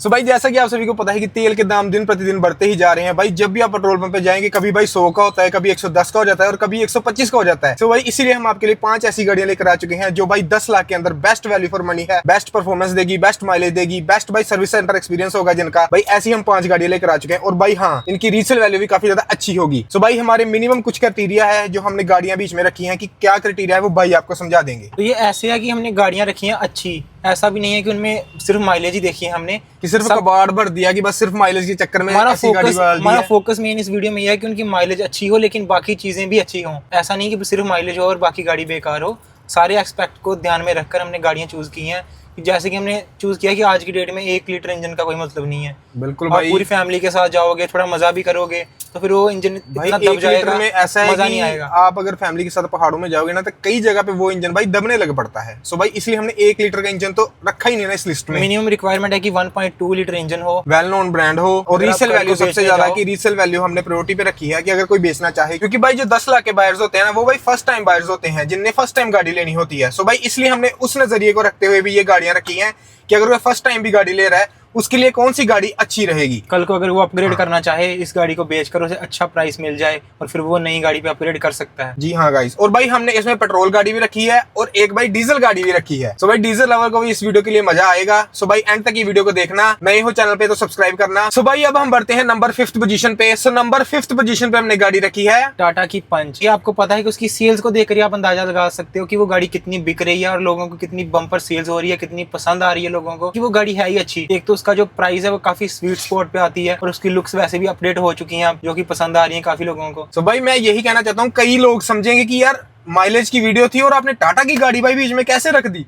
सो भाई जैसा कि आप सभी को पता है कि तेल के दाम दिन प्रतिदिन बढ़ते ही जा रहे हैं भाई। जब भी आप पेट्रोल पंप पे जाएंगे कभी भाई 100 का होता है, कभी 110 का हो जाता है और कभी 125 का हो जाता है। तो भाई इसीलिए हम आपके लिए 5 ऐसी गाड़ियां लेकर आ चुके हैं जो भाई 10 लाख के अंदर बेस्ट वैल्यू फॉर मनी है, बेस्ट परफॉर्मेंस देगी, बेस्ट माइलेज देगी, बेस्ट भाई सर्विस सेंटर एक्सपीरियंस होगा जिनका। भाई ऐसी हम 5 गाड़ियां लेकर आ चुके हैं और भाई हाँ, इनकी रीसेल वैल्यू भी काफी ज्यादा अच्छी होगी। सो भाई हमारे मिनिमम कुछ क्राइटेरिया है जो हमने गाड़ियां बीच में रखी है कि क्या क्राइटेरिया है वो भाई आपको समझा देंगे। तो ये ऐसे है कि हमने गाड़ियां रखी हैं अच्छी, ऐसा भी नहीं है कि उनमें सिर्फ माइलेज ही देखी है हमने कि सिर्फ कबाड़ भर दिया कि बस सिर्फ माइलेज के चक्कर में हमारा फोकस मेन इस वीडियो में यह है कि उनकी माइलेज अच्छी हो लेकिन बाकी चीजें भी अच्छी हों। ऐसा नहीं कि सिर्फ माइलेज हो और बाकी गाड़ी बेकार हो। सारे एस्पेक्ट को ध्यान में रखकर हमने गाड़ियां चूज की हैं। जैसे कि हमने चूज किया कि आज की डेट में 1 लीटर इंजन का कोई मतलब नहीं है। बिल्कुल भाई, पूरी फैमिली के साथ जाओगे, थोड़ा मजा भी करोगे तो फिर वो इंजन भाई 1 लीटर में ऐसा है मजा कि नहीं आएगा। आप अगर फैमिली के साथ पहाड़ों में जाओगे ना तो कई जगह पे वो इंजन भाई दबने लग पड़ता है। सो भाई इसलिए हमने 1 लीटर का इंजन तो रखा ही नहीं ना इस लिस्ट में। मिनिमम रिक्वायरमेंट है कि 1.2 लीटर इंजन हो, वेल नोन ब्रांड हो और रीसेल वैल्यू सबसे ज्यादा की रीसेल वैल्यू हमने प्रायोरिटी पे रखी है कि अगर कोई बेचना चाहे, क्योंकि भाई जो 10 लाख के बायर्स होते हैं ना वो भाई फर्स्ट टाइम बायर्स होते हैं जिनने फर्स्ट टाइम गाड़ी लेनी होती है। सो भाई इसलिए हमने उस नजरिए को रखते हुए भी ये गाड़ियां रखी हैं कि अगर वो फर्स्ट टाइम भी गाड़ी ले रहा है उसके लिए कौन सी गाड़ी अच्छी रहेगी। कल को अगर वो अपग्रेड करना चाहे, इस गाड़ी को बेचकर उसे अच्छा प्राइस मिल जाए और फिर वो नई गाड़ी पे अपग्रेड कर सकता है। जी हाँ गाइस, और भाई हमने इसमें पेट्रोल गाड़ी भी रखी है और एक भाई डीजल गाड़ी भी रखी है। सो भाई डीजल लवर को भी इस वीडियो के लिए मजा आएगा। सो भाई एंड तक ये वीडियो को देखना, नए हो चैनल पे तो सब्सक्राइब करना। सो भाई अब हम बढ़ते हैं नंबर 5th पोजीशन पे। सो नंबर 5th पोजीशन पे हमने गाड़ी रखी है टाटा की पंच। ये आपको पता है कि उसकी सेल्स को देखकर आप अंदाजा लगा सकते हो कि वो गाड़ी कितनी बिक रही है और लोगों को कितनी बम्पर सेल्स हो रही है, कितनी पसंद आ रही है लोगों को कि वो गाड़ी है ही अच्छी। एक तो उसका जो प्राइस है वो काफी स्वीट स्पॉट पे आती है और उसकी लुक्स वैसे भी अपडेट हो चुकी हैं जो कि पसंद आ रही हैं काफी लोगों को। सो भाई मैं यही कहना चाहता हूँ, कई लोग समझेंगे कि यार माइलेज की वीडियो थी और आपने टाटा की गाड़ी भाई बीच में कैसे रख दी।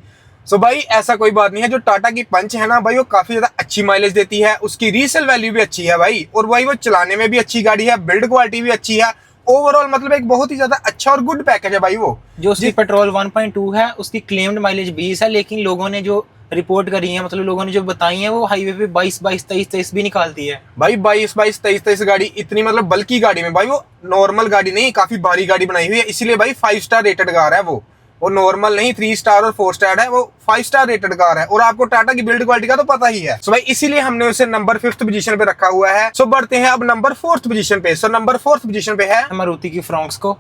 सो भाई ऐसा कोई बात नहीं है। जो टाटा की पंच है ना भाई वो काफी ज्यादा अच्छी माइलेज देती है, उसकी रीसेल वैल्यू भी अच्छी है भाई, और भाई वो चलाने में भी अच्छी गाड़ी है, बिल्ड क्वालिटी भी अच्छी है। ओवरऑल मतलब एक बहुत ही ज्यादा अच्छा और गुड पैकेज है भाई। वो जो उसकी पेट्रोल 1.2 है उसकी क्लेम्ड माइलेज 20 है, लेकिन लोगों ने जो रिपोर्ट करी है, मतलब लोगों ने जो बताई है, वो हाईवे पे 22, 23 भी निकालती है भाई। 22, 23 गाड़ी इतनी मतलब बल्कि गाड़ी में भाई वो नॉर्मल गाड़ी नहीं, काफी भारी गाड़ी बनाई हुई है, इसीलिए भाई 5 स्टार रेटेड कार है वो नॉर्मल नहीं 3 स्टार और 4 स्टार है, वो 5 स्टार रेटेड कार है। और आपको टाटा की बिल्ड क्वालिटी का तो पता ही है। सो भाई इसीलिए हमने उसे नंबर 5th पोजीशन पे रखा हुआ है। सो बढ़ते हैं अब नंबर 4th पोजीशन पे। सो नंबर 4th पोजीशन पे है मारुति की फ्रॉन्क्स को।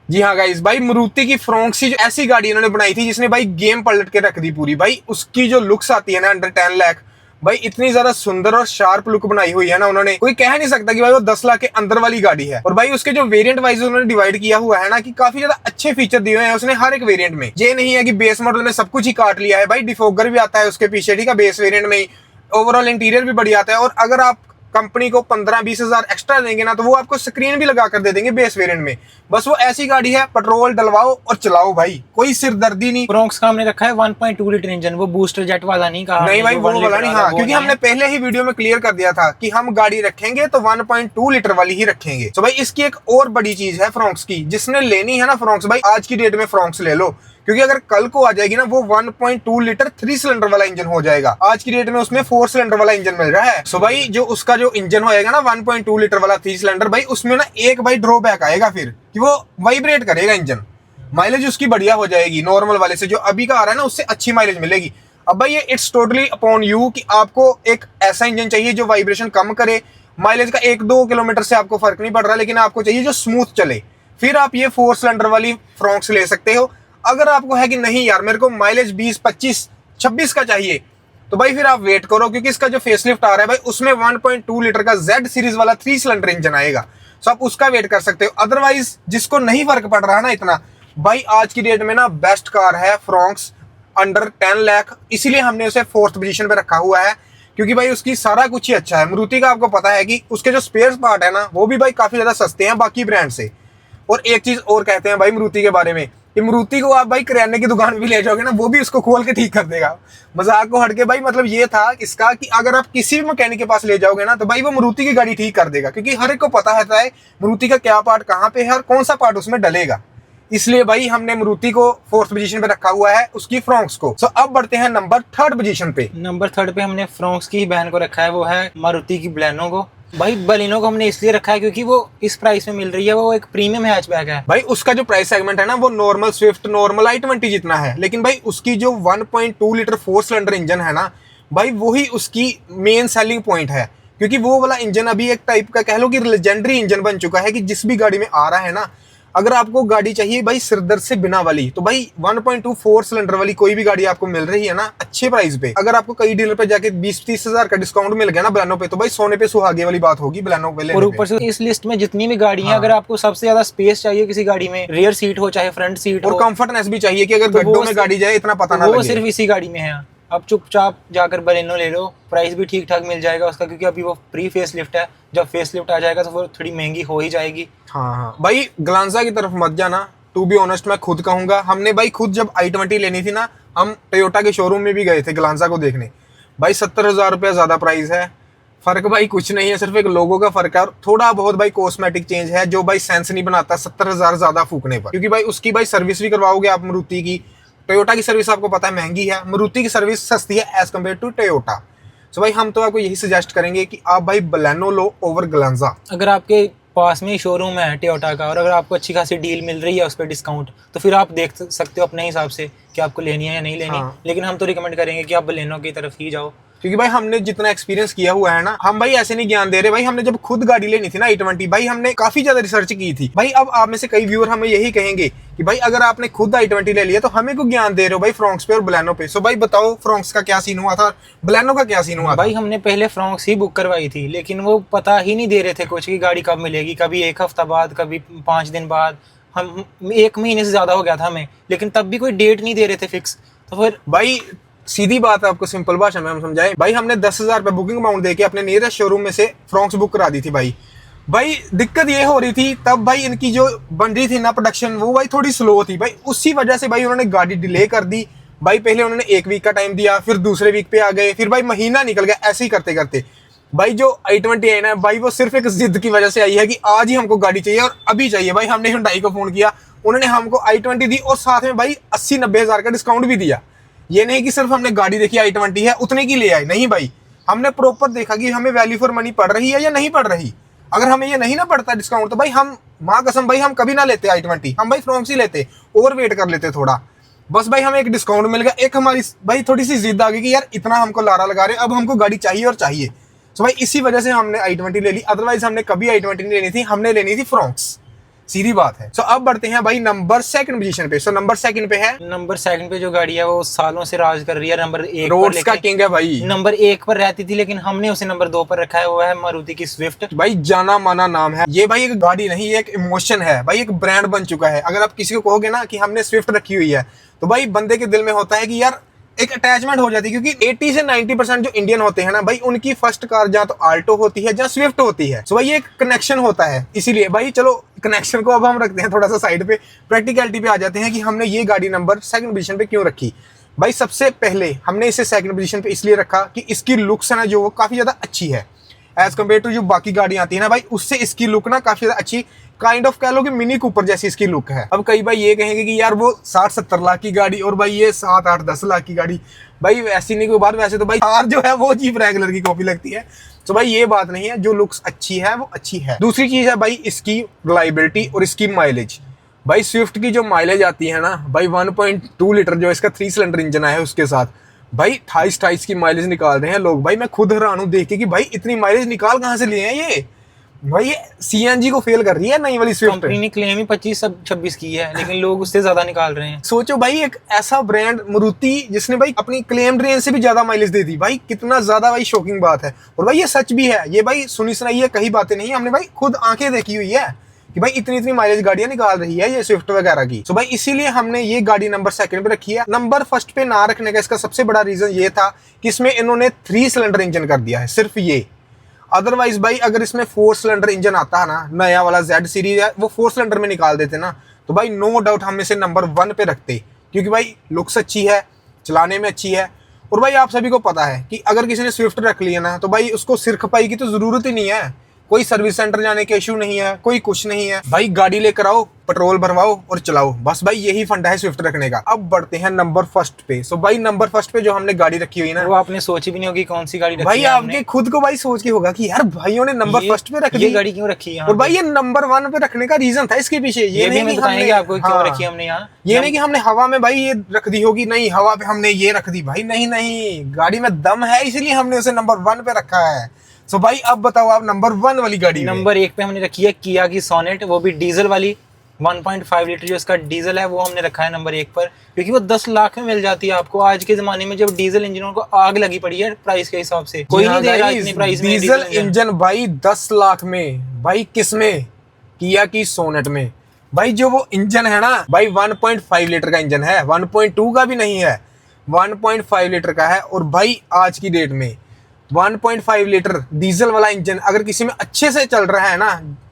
जी हाँ गाइस, भाई मारुति की फ्रॉन्क्स ही ऐसी गाड़ी इन्होंने बनाई थी जिसने भाई गेम पलट के रख दी पूरी। भाई उसकी जो लुक्स आती है ना अंडर 10 लाख, भाई इतनी ज्यादा सुंदर और शार्प लुक बनाई हुई है ना उन्होंने, कोई कह नहीं सकता कि भाई वो 10 लाख के अंदर वाली गाड़ी है। और भाई उसके जो वेरिएंट वाइज उन्होंने डिवाइड किया हुआ है ना कि काफी ज्यादा अच्छे फीचर दिए हुए हैं उसने हर एक वेरिएंट में। ये नहीं है कि बेस मॉडल में सब कुछ ही काट लिया है भाई, डिफोगर भी आता है उसके पीछे, ठीक है, बेस वेरिएंट में ही। ओवरऑल इंटीरियर भी बढ़िया आता है, और अगर आप कंपनी को 15-20 हजार एक्स्ट्रा देंगे ना तो वो आपको स्क्रीन भी लगा कर दे देंगे बेस वेरिएंट में। बस वो ऐसी गाड़ी है, पेट्रोल डलवाओ और चलाओ भाई, कोई सिरदर्दी नहीं। फ्रॉन्क्स का हमने रखा है 1.2 लीटर इंजन, वो बूस्टर जेट वाला नहीं कहा। नहीं भाई वो वाला नहीं, हाँ, क्योंकि हमने पहले ही वीडियो में क्लियर कर दिया था कि हम गाड़ी रखेंगे तो 1.2 लीटर वाली ही रखेंगे। तो भाई इसकी एक और बड़ी चीज है फ्रॉन्क्स की, जिसने लेनी है ना फ्रॉन्क्स, भाई आज की डेट में फ्रॉन्क्स ले लो, क्योंकि अगर कल को आ जाएगी ना वो 1.2 लीटर 3 सिलेंडर वाला इंजन हो जाएगा। आज की डेट में उसमें 4 सिलेंडर वाला इंजन मिल रहा है। सो भाई जो उसका जो इंजन होएगा ना 1.2 लीटर वाला 3 सिलेंडर, भाई उसमें ना एक भाई ड्रॉबैक आएगा फिर कि वो वाइब्रेट करेगा इंजन। माइलेज उसकी बढ़िया हो जाएगी, नॉर्मल वाले से जो अभी का आ रहा है ना उससे अच्छी माइलेज मिलेगी। अब भाई ये इट्स टोटली अपॉन यू कि आपको एक ऐसा इंजन चाहिए जो वाइब्रेशन कम करे, माइलेज का 1-2 किलोमीटर से आपको फर्क नहीं पड़ रहा, लेकिन आपको चाहिए जो स्मूथ चले, फिर आप ये 4 सिलेंडर वाली फ्रॉन्क्स ले सकते हो। अगर आपको है कि नहीं यार मेरे को माइलेज 20, 25, 26 का चाहिए, तो भाई फिर आप वेट करो, क्योंकि इसका जो फेसलिफ्ट आ रहा है भाई उसमें 1.2 लीटर का Z सीरीज वाला 3 सिलेंडर इंजन आएगा। सो आप उसका वेट कर सकते हो। अदरवाइज जिसको नहीं फर्क पड़ रहा है ना इतना, भाई आज की डेट में ना बेस्ट कार है फ्रॉन्क्स अंडर 10 लाख, इसीलिए हमने उसे 4th पोजीशन पे रखा हुआ है, क्योंकि भाई उसकी सारा कुछ ही अच्छा है। मारुति का आपको पता है कि उसके जो स्पेयर पार्ट है ना वो भी भाई काफी ज्यादा सस्ते हैं बाकी ब्रांड से। और एक चीज और कहते हैं भाई मारुति के बारे में कि मारुति को आप भाई किराने की दुकान भी ले जाओगे ना वो भी उसको खोल के ठीक कर देगा। मजाक को हटके भाई मतलब ये था इसका कि अगर आप किसी भी मैकेनिक के पास ले जाओगे ना तो भाई वो मारुति की गाड़ी ठीक कर देगा, क्योंकि हर एक को पता है मारुति का क्या पार्ट कहाँ पे है और कौन सा पार्ट उसमें डलेगा। इसलिए भाई हमने मारुति को 4th पोजीशन पे रखा हुआ है, उसकी फ्रॉन्क्स को। सो अब बढ़ते हैं नंबर 3rd पोजीशन पे। नंबर 3rd पे हमने फ्रॉन्क्स की बहन को रखा है, वो है मारुति की बलेनो को। भाई बलिनो को हमने इसलिए रखा है क्योंकि वो इस प्राइस में मिल रही है, वो एक प्रीमियम हैचबैक है। भाई उसका जो प्राइस सेगमेंट है ना वो नॉर्मल स्विफ्ट, नॉर्मल i20 जितना है, लेकिन भाई उसकी जो 1.2 लीटर 4 सिलेंडर इंजन है ना भाई वही उसकी मेन सेलिंग पॉइंट है, क्योंकि वो वाला इंजन अभी एक टाइप का कह लो कि लेजेंडरी इंजन बन चुका है, कि जिस भी गाड़ी में आ रहा है ना, अगर आपको गाड़ी चाहिए भाई सिरदर्द से बिना वाली, तो भाई 1.2 4 सिलेंडर वाली कोई भी गाड़ी आपको मिल रही है ना अच्छे प्राइस पे, अगर आपको कई डीलर पे जाके 20-30 हजार का डिस्काउंट मिल गया ना बलेनो पे, तो भाई सोने पे सुहागे वाली बात होगी बलेनो पे लेने और पे। ऊपर से इस लिस्ट में जितनी भी गाड़ी हैं, हाँ। अगर आपको सबसे ज्यादा स्पेस चाहिए किसी गाड़ी में, रियर सीट हो चाहे फ्रंट सीट और हो, कंफर्टनेस भी चाहिए कि अगर तो गड्ढों में गाड़ी जाए इतना पता ना वो लगे। सिर्फ इसी गाड़ी में है। अब चुपचाप जाकर बलेनो ले लो, प्राइस भी ठीक ठाक मिल जाएगा उसका, क्योंकि अभी वो प्री फेस लिफ्ट है, जब फेस लिफ्ट आ जाएगा तो वो थोड़ी महंगी हो ही जाएगी। हाँ हाँ भाई ग्लांजा की तरफ मत जाना, टू बी ऑनेस्ट मैं खुद कहूंगा, हमने भाई खुद जब i20 लेनी थी ना, हम टोयोटा के शोरूम में भी गए थे ग्लांजा को देखने, भाई 70,000 रुपया ज्यादा प्राइस है, फर्क भाई कुछ नहीं है, सिर्फ एक लोगो का फर्क है और थोड़ा बहुत भाई कॉस्मेटिक चेंज है जो भाई सेंस नहीं बनाता 70,000 ज्यादा फूकने पर, क्योंकि भाई उसकी भाई सर्विस भी करवाओगे आप मारुति की, टोयोटा की सर्विस आपको पता है महंगी है, मारुति की सर्विस सस्ती है एज कम्पेयर टू टोयोटा। तो भाई हम तो आपको यही सजेस्ट करेंगे कि आप भाई बलेनो लो ओवर ग्लांजा। अगर आपके पास में ही शोरूम है टोयोटा का और अगर आपको अच्छी खासी डील मिल रही है उस पर डिस्काउंट, तो फिर आप देख सकते हो अपने हिसाब से कि आपको लेनी है या नहीं लेनी। हाँ। लेकिन हम तो रिकमेंड करेंगे कि आप बलेनो की तरफ ही जाओ, क्योंकि भाई हमने जितना एक्सपीरियंस किया हुआ है ना, हम भाई ऐसे नहीं ज्ञान दे रहे भाई, हमने जब खुद गाड़ी लेनी थी ना i20, भाई हमने काफी ज्यादा रिसर्च की थी भाई। अब आप में से कई व्यूअर हमें यही कहेंगे कि भाई अगर आपने खुद i20 ले लिया तो हमें को ज्ञान दे रहे हो भाई फ्रोंक्स पे और बलेनो पे। सो भाई बताओ फ्रोंक्स का क्या सीन हुआ था, बलेनो का क्या सीन हुआ था? भाई हमने पहले फ्रोंक्स ही बुक करवाई थी, लेकिन वो पता ही नहीं दे रहे थे कुछ की गाड़ी कब मिलेगी, कभी 1 हफ्ता बाद, कभी 5 दिन बाद, हम 1 महीने से ज्यादा हो गया था हमें, लेकिन तब भी कोई डेट नहीं दे रहे थे फिक्स। तो फिर भाई सीधी बात है, आपको सिंपल भाषा में हम समझाएं, भाई हमने 10,000 रुपये बुकिंग अमाउंट देके अपने नियरेस्ट शोरूम में से फ्रोंक्स बुक करा दी थी भाई। भाई दिक्कत ये हो रही थी तब भाई इनकी जो बन रही थी ना प्रोडक्शन, वो भाई थोड़ी स्लो थी भाई, उसी वजह से भाई उन्होंने गाड़ी डिले कर दी भाई। पहले उन्होंने 1 वीक का टाइम दिया, फिर दूसरे वीक पे आ गए, फिर भाई महीना निकल गया, ऐसे ही करते करते भाई जो i20 आई ना भाई, वो सिर्फ एक जिद की वजह से आई है कि आज ही हमको गाड़ी चाहिए और अभी चाहिए। भाई हमने Hyundai को फोन किया, उन्होंने हमको i20 दी और साथ में भाई 80-90 हजार का डिस्काउंट भी दिया। ये नहीं कि सिर्फ हमने गाड़ी देखी i20 है उतने की ले आए, नहीं भाई, हमने प्रॉपर देखा कि हमें वैल्यू फॉर मनी पड़ रही है या नहीं पड़ रही। अगर हमें ये नहीं ना पड़ता डिस्काउंट, तो भाई हम माँ कसम भाई हम कभी ना लेते i20, हम भाई फ्रोंक्स ही लेते और वेट कर लेते थोड़ा। बस भाई हमें एक डिस्काउंट मिल गया, एक हमारी भाई थोड़ी सी जिद आ गई कि यार इतना हमको लारा लगा रहे, अब हमको गाड़ी चाहिए और चाहिए। तो भाई इसी वजह से हमने i20 ले ली, अदरवाइज हमने कभी i20 नहीं लेनी थी, हमने लेनी थी फ्रोंक्स, सीधी बात है। सो अब बढ़ते हैं भाई नंबर 2 पोजीशन पे। सो नंबर 2 पे है, नंबर 2 पे जो गाड़ी है वो सालों से राज कर रही है नंबर 1 पर, रोड्स का किंग है भाई। नंबर 1 पर रहती थी लेकिन हमने उसे नंबर 2 पर रखा है, वो है मारुति की स्विफ्ट। भाई जाना माना नाम है ये भाई, एक गाड़ी नहीं ये एक इमोशन है भाई, एक ब्रांड बन चुका है। अगर आप किसी को कहोगे ना कि हमने स्विफ्ट रखी हुई है, तो भाई बंदे के दिल में होता है कि यार एक अटैचमेंट हो जाती है, क्योंकि 80 से 90% जो इंडियन होते हैं ना भाई, उनकी फर्स्ट कार जहाँ तो आल्टो होती है जहाँ स्विफ्ट होती है। सो भाई ये एक कनेक्शन होता है, इसीलिए भाई चलो कनेक्शन को अब हम रखते हैं थोड़ा सा साइड पे, प्रैक्टिकलिटी पे आ जाते हैं कि हमने ये गाड़ी नंबर 2 पोजीशन पे क्यों रखी। भाई सबसे पहले हमने इसे 2 पोजीशन पे इसलिए रखा कि इसकी लुक्स है ना जो वो काफी ज्यादा अच्छी है एज कम्पेयर टू जो बाकी गाड़ी आती है ना भाई, उससे इसकी लुक ना काफी ज्यादा अच्छी, काइंड ऑफ कह लो कि मिनी कूपर जैसी इसकी लुक है। अब कई भाई ये कहेंगे कि यार वो 60-70 लाख की गाड़ी और भाई ये 7-8-10 लाख की गाड़ी, भाई ऐसी नहीं कोई बात, वैसे तो भाई कार जो है वो जीप रैंगलर की कॉपी लगती है। तो भाई ये बात नहीं है, जो लुक्स अच्छी है वो अच्छी है। दूसरी चीज है भाई इसकी रिलायबिलिटी और इसकी माइलेज। भाई स्विफ्ट की जो माइलेज आती है ना भाई 1.2 लीटर जो इसका 3 सिलेंडर इंजन है उसके साथ, भाई 28 की माइलेज निकाल रहे हैं लोग। भाई मैं खुद हैरान हूं देख के कि भाई इतनी माइलेज निकाल कहां से लिए हैं ये। भाई ये सीएनजी को फेल कर रही है नई वाली स्विफ्ट। कंपनी ने क्लेम ही 25-26 की है, लेकिन लोग उससे ज्यादा निकाल रहे हैं। सोचो भाई एक ऐसा ब्रांड मारुति जिसने भाई अपनी क्लेम्ड रेंज से भी ज्यादा माइलेज दे दी, भाई कितना ज्यादा भाई शॉकिंग बात है। और भाई ये सच भी है, ये भाई सुनी सुनाई है, कहीं बातें नहीं, हमने भाई खुद आंखें देखी हुई है कि भाई इतनी माइलेज गाड़ियां निकाल रही है ये स्विफ्ट वगैरह की। तो भाई इसीलिए हमने ये गाड़ी नंबर 2 पे रखी है। नंबर 1 पे ना रखने का इसका सबसे बड़ा रीजन ये था कि इसमें इन्होंने 3 सिलेंडर इंजन कर दिया है, सिर्फ ये। अदरवाइज भाई अगर इसमें 4 सिलेंडर इंजन आता है ना, नया वाला Z सीरीज है, वो 4 सिलेंडर में निकाल देते ना, तो भाई नो डाउट हम इसे नंबर 1 पे रखते, क्योंकि भाई लुक्स अच्छी है, चलाने में अच्छी है। और भाई आप सभी को पता है कि अगर किसी ने स्विफ्ट रख लिया ना, तो भाई उसको सिर खपाई की तो जरूरत ही नहीं है, कोई सर्विस सेंटर जाने के इशू नहीं है, कोई कुछ नहीं है भाई। गाड़ी लेकर आओ, पेट्रोल भरवाओ और चलाओ, बस भाई यही फंडा है स्विफ्ट रखने का। अब बढ़ते हैं नंबर फर्स्ट पे। सो भाई नंबर फर्स्ट पे जो हमने गाड़ी रखी हुई ना, वो आपने सोची भी नहीं होगी कौन सी गाड़ी रखी भाई है आपके हमने। खुद को भाई सोच के होगा कि यार भाइयों ने नंबर फर्स्ट पे रख ये दी, गाड़ी क्यों रखी है और भाई ये नंबर 1 पे रखने का रीजन था इसके पीछे। ये भी हमें बताएंगे आपको क्यों रखी हमने यहाँ। ये नहीं कि हमने हवा में भाई ये रख दी होगी, नहीं हवा पे हमने ये रख दी भाई, नहीं नहीं, गाड़ी में दम है इसलिए हमने उसे नंबर 1 पे रखा है। सो भाई अब बताओ आप नंबर 1 वाली गाड़ी नंबर 1 पे हमने रखी है किया की सोनेट, वो भी डीजल वाली 1.5 लीटर जो इसका डीजल है वो हमने रखा है नंबर 1 पर, क्योंकि वो 10 लाख में मिल जाती है आपको। आज के जमाने में जब डीजल इंजनों को आग लगी पड़ी है प्राइस के हिसाब से, कोई नहीं दे रहा इतनी प्राइस में डीजल इंजन भाई 10 लाख में। भाई किसमें? किया की सोनेट में। भाई जो वो इंजन है ना भाई 1.5 लीटर का इंजन है, 1.2 का भी नहीं है, 1.5 लीटर का है। और भाई आज की डेट में 1.5 लीटर डीजल वाला इंजन अगर किसी में अच्छे से चल रहा है ना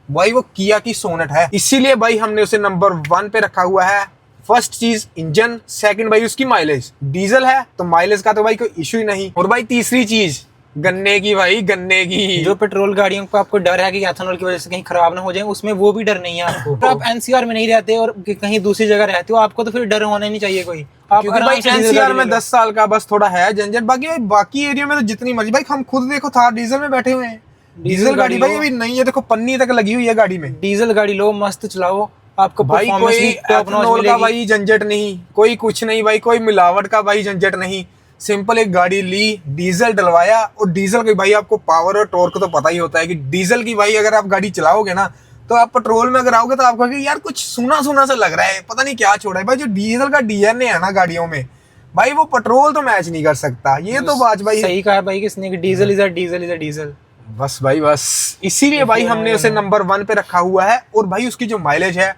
भाई वो किया की सोनेट है। इसीलिए भाई हमने उसे नंबर 1 पे रखा हुआ है। फर्स्ट चीज इंजन, सेकंड भाई उसकी माइलेज। डीजल है तो माइलेज का तो भाई कोई इशू ही नहीं। और भाई तीसरी चीज गन्ने की, भाई गन्ने की। जो पेट्रोल गाड़ियों को आपको डर है कि एथेनॉल की वजह से कहीं खराब ना हो जाए, उसमें वो भी डर नहीं है आपको। तो आप एनसीआर में नहीं रहते और कहीं दूसरी जगह रहते हो, आपको तो फिर डर होना नहीं चाहिए कोई। आप क्योंकि भाई एनसीआर में 10 साल का बस थोड़ा है झंझट, बाकी एरिया में तो जितनी मर्जी। भाई हम खुद देखो थार डीजल में बैठे हुए हैं, डीजल गाड़ी भाई अभी नहीं है, देखो पन्नी तक लगी हुई है गाड़ी में। डीजल गाड़ी लो, मस्त चलाओ, आपको भाई कोई एथेनॉल का भाई झंझट नहीं, कोई कुछ नहीं भाई, कोई मिलावट का भाई झंझट नहीं। सिंपल एक गाड़ी ली, डीजल डलवाया, और डीजल की भाई आपको पावर और टॉर्क तो पता ही होता है कि डीजल की भाई अगर आप गाड़ी चलाओगे ना तो आप पेट्रोल में अगर आओगे तो आपको यार कुछ सूना सूना सा लग रहा है, पता नहीं क्या छोड़ा है। भाई जो डीजल का डीएनए है ना गाड़ियों में भाई वो पेट्रोल तो मैच नहीं कर सकता। ये तो बात भाई सही कहा भाई किसने कि डीजल इज अ डीजल। बस भाई बस इसीलिए भाई हमने उसे नंबर 1 पे रखा हुआ है। और भाई उसकी जो माइलेज है,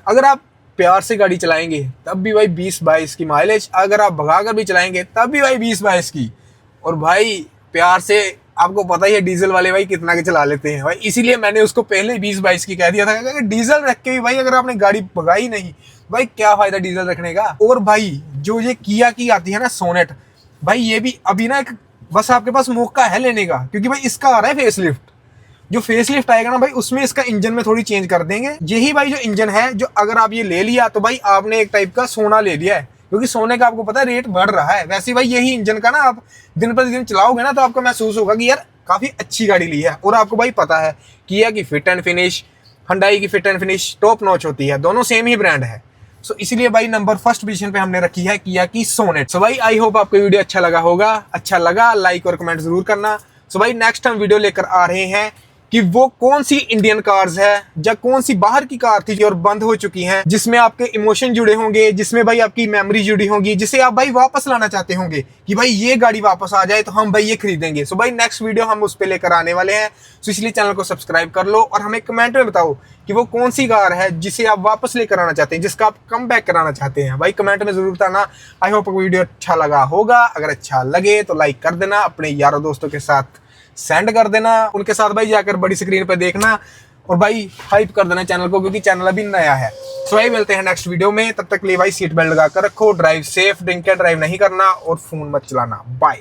अगर आप प्यार से गाड़ी चलाएंगे तब भी भाई 20-22 की माइलेज, अगर आप भगाकर भी चलाएंगे तब भी भाई 20-22 की। और भाई प्यार से आपको पता ही है डीजल वाले भाई कितना के चला लेते हैं भाई, इसीलिए मैंने उसको पहले 20-22 की कह दिया था कि डीजल रख के भी भाई अगर आपने गाड़ी भगाई नहीं भाई क्या फायदा डीजल रखने का। और भाई जो ये किया की आती है ना सोनेट, भाई ये भी अभी ना एक बस आपके पास मौका है लेने का, क्योंकि भाई इसका आ रहा है फेसलिफ्ट। जो फेसलिफ्ट आएगा ना भाई उसमें इसका इंजन में थोड़ी चेंज कर देंगे। यही भाई जो इंजन है, जो अगर आप ये ले लिया तो भाई आपने एक टाइप का सोना ले लिया है, क्योंकि सोने का आपको पता है रेट बढ़ रहा है। वैसे भाई यही इंजन का ना आप दिन प्रतिदिन चलाओगे ना तो आपको महसूस होगा कि यार काफी अच्छी गाड़ी ली है। और आपको भाई पता है किया की फिट एंड फिनिश, हुंडई की fit and finish top notch होती है, दोनों सेम ही ब्रांड है। सो इसलिए भाई नंबर फर्स्ट पोजीशन पे हमने रखी है किया की सोनेट। सो भाई आई होप आपको वीडियो अच्छा लगा होगा, अच्छा लगा लाइक और कमेंट जरूर करना। सो भाई नेक्स्ट हम वीडियो लेकर आ रहे हैं कि वो कौन सी इंडियन कार्स है या कौन सी बाहर की कार थी जो और बंद हो चुकी हैं, जिसमें आपके इमोशन जुड़े होंगे, जिसमें भाई आपकी मेमोरी जुड़ी होगी, जिसे आप भाई वापस लाना चाहते होंगे कि भाई ये गाड़ी वापस आ जाए तो हम भाई ये खरीदेंगे। सो भाई नेक्स्ट वीडियो हम उस पे लेकर आने वाले हैं। सो इसलिए चैनल को सब्सक्राइब कर लो और हमें कमेंट में बताओ कि वो कौन सी कार है जिसे आप वापस लेकर आना चाहते हैं, जिसका आप कम बैक कराना चाहते हैं। भाई कमेंट में जरूर बताना। आई होप वीडियो अच्छा लगा होगा, अगर अच्छा लगे तो लाइक कर देना, अपने यारों दोस्तों के साथ सेंड कर देना, उनके साथ भाई जाकर बड़ी स्क्रीन पे देखना, और भाई हाइप कर देना चैनल को, क्योंकि चैनल अभी नया है। सो भाई मिलते हैं नेक्स्ट वीडियो में, तब तक के लिए भाई सीट बेल्ट लगा कर रखो, drive safe, drink and drive नहीं करना और फोन मत चलाना। बाय।